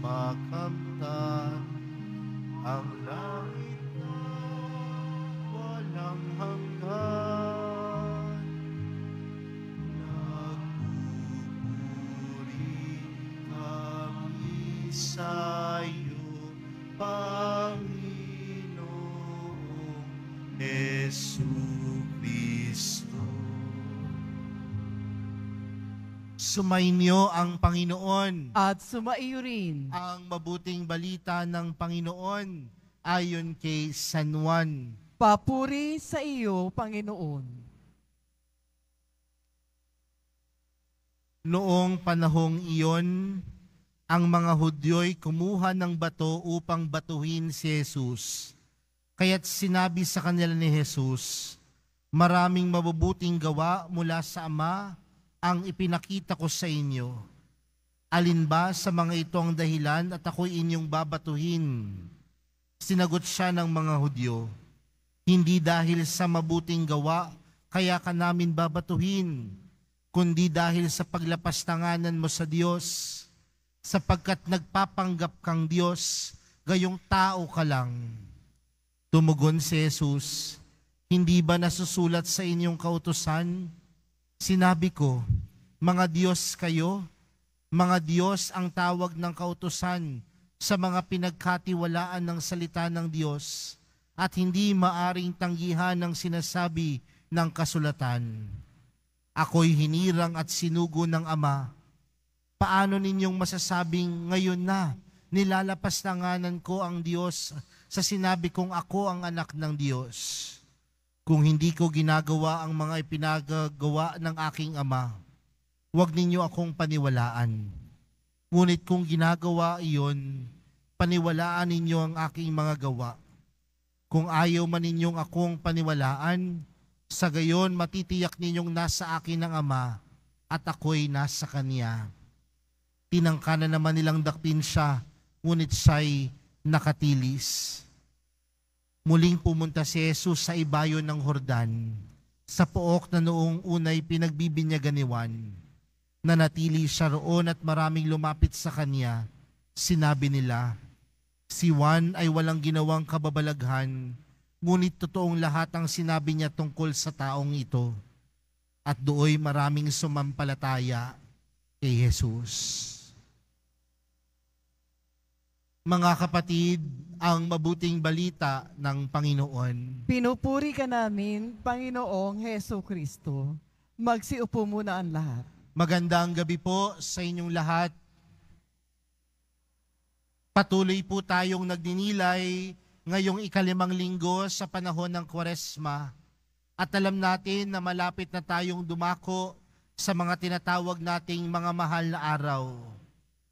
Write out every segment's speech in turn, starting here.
makamtan ang langit na walang hanggan. Nagpupuri kami sa'yo, Panginoong Jesucristo. Sumainyo ang Panginoon. At sumaiyo rin. Ang mabuting balita ng Panginoon ayon kay San Juan. Papuri sa iyo, Panginoon. Noong panahong iyon, ang mga Hudyo'y kumuha ng bato upang batuhin si Jesus. Kaya't sinabi sa kanila ni Jesus, "Maraming mabubuting gawa mula sa Ama ang ipinakita ko sa inyo. Alin ba sa mga ito ang dahilan at ako'y inyong babatuhin?" Sinagot siya ng mga Hudyo, "Hindi dahil sa mabuting gawa kaya ka namin babatuhin, kundi dahil sa paglapastanganan mo sa Diyos, sapagkat nagpapanggap kang Diyos, gayong tao ka lang." Tumugon si Jesus, "Hindi ba nasusulat sa inyong kautusan? Sinabi ko, mga Diyos kayo, mga Diyos ang tawag ng kautusan sa mga pinagkatiwalaan ng salita ng Diyos at hindi maaring tanggihan ng sinasabi ng kasulatan. Ako'y hinirang at sinugo ng Ama. Paano ninyong masasabing ngayon na nilalapastanganan ko ang Diyos sa sinabi kong ako ang anak ng Diyos? Kung hindi ko ginagawa ang mga ipinagagawa ng aking Ama, huwag ninyo akong paniwalaan. Ngunit kung ginagawa iyon, paniwalaan ninyo ang aking mga gawa. Kung ayaw man ninyong akong paniwalaan, sa gayon matitiyak ninyong nasa akin ang Ama at ako'y nasa Kanya." Tinangka na naman nilang dakpin siya, ngunit siya'y nakatilis. Muling pumunta si Jesus sa ibayo ng Jordan, sa pook na noong unay pinagbibinyagan ni Juan. Nanatili siya roon at maraming lumapit sa kanya. Sinabi nila, "Si Juan ay walang ginawang kababalaghan, ngunit totoong lahat ang sinabi niya tungkol sa taong ito." At dooy maraming sumampalataya kay Jesus. Mga kapatid, ang mabuting balita ng Panginoon. Pinupuri ka namin, Panginoong Heso Kristo. Magsiupo muna ang lahat. Magandang gabi po sa inyong lahat. Patuloy po tayong nagdinilay ngayong ikalimang linggo sa panahon ng Kwaresma. At alam natin na malapit na tayong dumako sa mga tinatawag nating mga mahal na araw.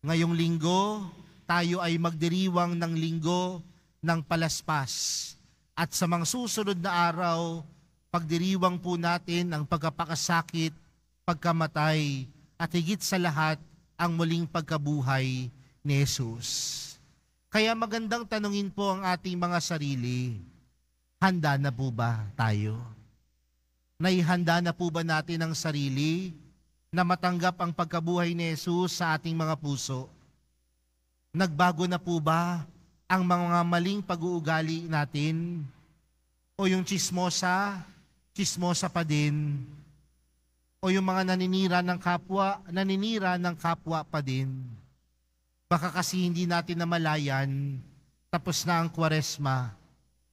Ngayong linggo, tayo ay magdiriwang ng linggo ng Palaspas. At sa mga susunod na araw, pagdiriwang po natin ang pagkapakasakit, pagkamatay, at higit sa lahat, ang muling pagkabuhay ni Jesus. Kaya magandang tanungin po ang ating mga sarili, handa na po ba tayo? Naihanda na po ba natin ang sarili na matanggap ang pagkabuhay ni Jesus sa ating mga puso? Nagbago na po ba ang mga maling pag-uugali natin? O yung chismosa pa din? O yung mga naninira ng kapwa pa din? Baka kasi hindi natin namalayan, tapos na ang Kwaresma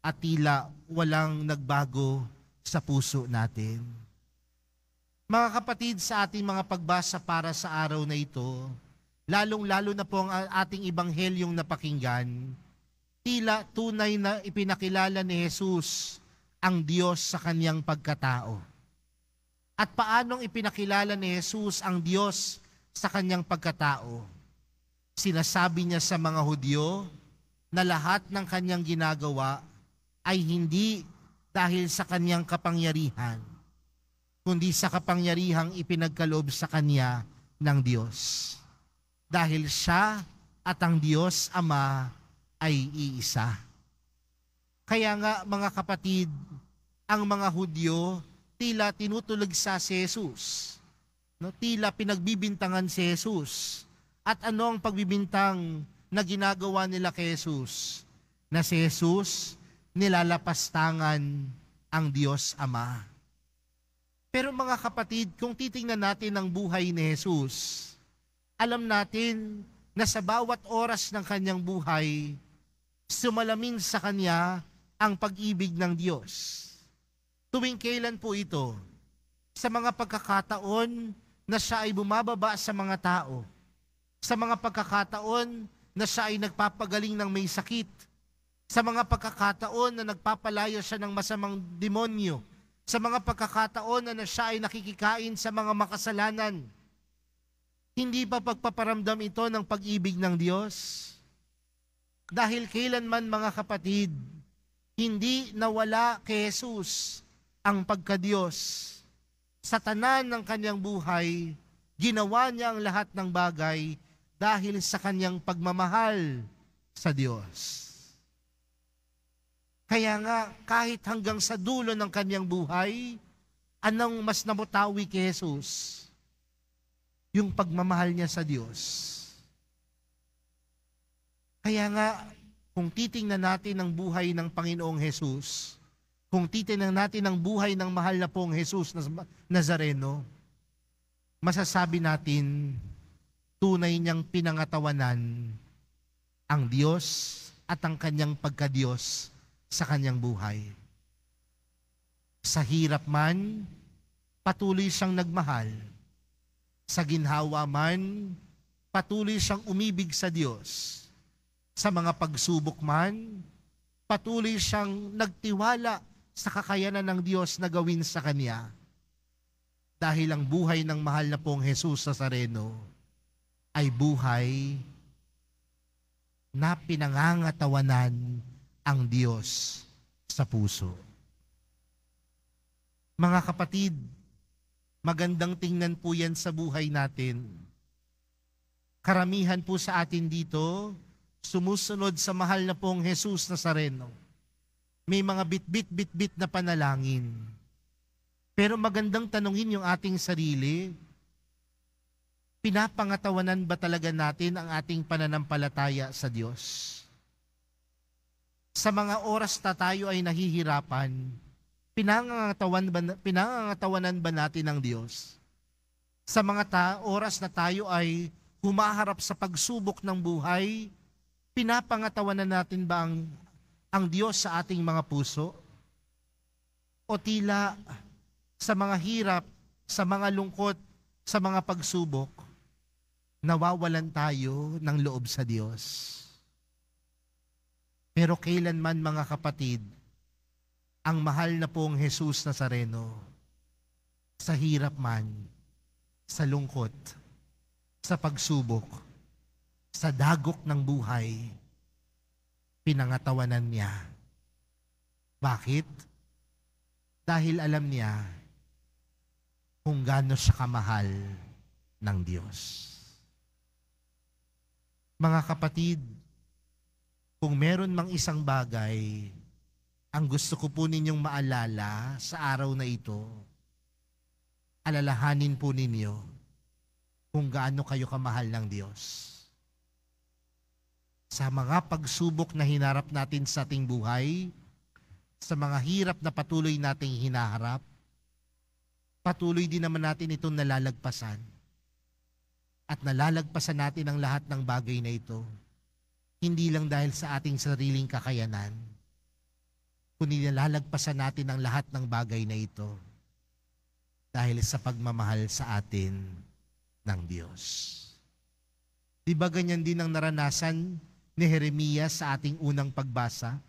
at tila walang nagbago sa puso natin. Mga kapatid, sa ating mga pagbasa para sa araw na ito, lalong-lalo na po ang ating ibanghelyong napakinggan, tila tunay na ipinakilala ni Jesus ang Diyos sa kanyang pagkatao. At paanong ipinakilala ni Jesus ang Diyos sa kanyang pagkatao? Sinasabi niya sa mga Hudyo na lahat ng kanyang ginagawa ay hindi dahil sa kanyang kapangyarihan, kundi sa kapangyarihang ipinagkaloob sa kanya ng Diyos. Dahil siya at ang Diyos Ama ay iisa. Kaya nga mga kapatid, ang mga Hudyo tila tinutulagsa si Jesus. Tila pinagbibintangan si Jesus. At ano ang pagbibintang na ginagawa nila kay Jesus, na si Jesus nilalapastangan ang Diyos Ama. Pero mga kapatid, kung titingnan natin ang buhay ni Jesus, alam natin na sa bawat oras ng kanyang buhay, sumalamin sa kanya ang pag-ibig ng Diyos. Tuwing kailan po ito? Sa mga pagkakataon na siya ay bumababa sa mga tao. Sa mga pagkakataon na siya ay nagpapagaling ng may sakit. Sa mga pagkakataon na nagpapalaya siya ng masamang demonyo. Sa mga pagkakataon na siya ay nakikikain sa mga makasalanan. Hindi pa pagpaparamdam ito ng pag-ibig ng Diyos? Dahil kailanman mga kapatid, hindi nawala kay Jesus ang pagka-Diyos. Sa tanan ng kanyang buhay, ginawa niya ang lahat ng bagay dahil sa kanyang pagmamahal sa Diyos. Kaya nga, kahit hanggang sa dulo ng kanyang buhay, anong mas namutawi kay Jesus? Yung pagmamahal niya sa Diyos. Kaya nga, kung titingnan natin ang buhay ng Panginoong Jesus, kung titingnan natin ang buhay ng mahal na pong Jesus Nazareno, masasabi natin, tunay niyang pinangatawanan ang Diyos at ang kanyang pagka-Diyos sa kanyang buhay. Sa hirap man, patuloy siyang nagmahal. Sa ginhawa man, patuloy siyang umibig sa Diyos. Sa mga pagsubok man, patuloy siyang nagtiwala sa kakayanan ng Diyos na gawin sa Kanya. Dahil ang buhay ng mahal na pong Jesus Nazareno ay buhay na pinangangatawanan ang Diyos sa puso. Mga kapatid, magandang tingnan po yan sa buhay natin. Karamihan po sa atin dito, sumusunod sa mahal na pong Jesus Nazareno. May mga bit-bit na panalangin. Pero magandang tanungin yung ating sarili, pinapangatawanan ba talaga natin ang ating pananampalataya sa Diyos? Sa mga oras na tayo ay nahihirapan, pinangangatawanan ba natin ang Diyos? Sa mga oras na tayo ay humaharap sa pagsubok ng buhay, pinapangatawanan natin ba ang Diyos sa ating mga puso? O tila sa mga hirap, sa mga lungkot, sa mga pagsubok, nawawalan tayo ng loob sa Diyos? Pero kailanman mga kapatid, ang mahal na pong Jesus Nazareno, sa hirap man, sa lungkot, sa pagsubok, sa dagok ng buhay, pinangatawanan niya. Bakit? Dahil alam niya kung gaano siya kamahal ng Diyos. Mga kapatid, kung meron mang isang bagay ang gusto ko po ninyong maalala sa araw na ito, alalahanin po ninyo kung gaano kayo kamahal ng Diyos. Sa mga pagsubok na hinarap natin sa ating buhay, sa mga hirap na patuloy nating hinaharap, patuloy din naman natin itong nalalagpasan. At nalalagpasan natin ang lahat ng bagay na ito, hindi lang dahil sa ating sariling kakayanan, kundi nalalagpasan natin ang lahat ng bagay na ito dahil sa pagmamahal sa atin ng Diyos. Di ba ganyan din ang naranasan ni Jeremias sa ating unang pagbasa?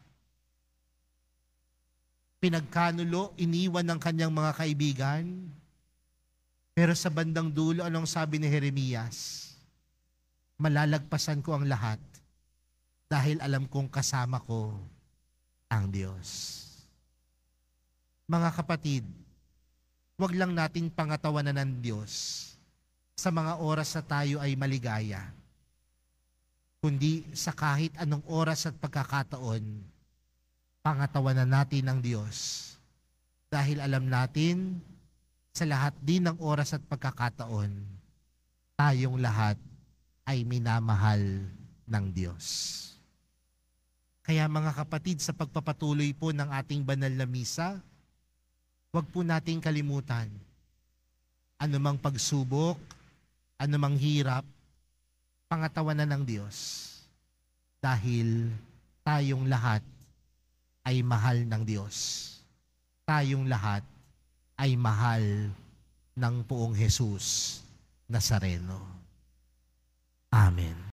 Pinagkanulo, iniwan ng kanyang mga kaibigan, pero sa bandang dulo, anong sabi ni Jeremias? Malalagpasan ko ang lahat dahil alam kong kasama ko ang Diyos. Mga kapatid, wag lang nating pangatawanan ng Diyos sa mga oras na tayo ay maligaya, kundi sa kahit anong oras at pagkakataon, pangatawanan natin ang Diyos dahil alam natin sa lahat din ng oras at pagkakataon, tayong lahat ay minamahal ng Diyos. Kaya mga kapatid, sa pagpapatuloy po ng ating banal na misa, huwag po nating kalimutan, anumang pagsubok, anumang hirap, pangatawanan ng Diyos. Dahil tayong lahat ay mahal ng Diyos. Tayong lahat ay mahal ng Poong Jesus Nazareno. Amen.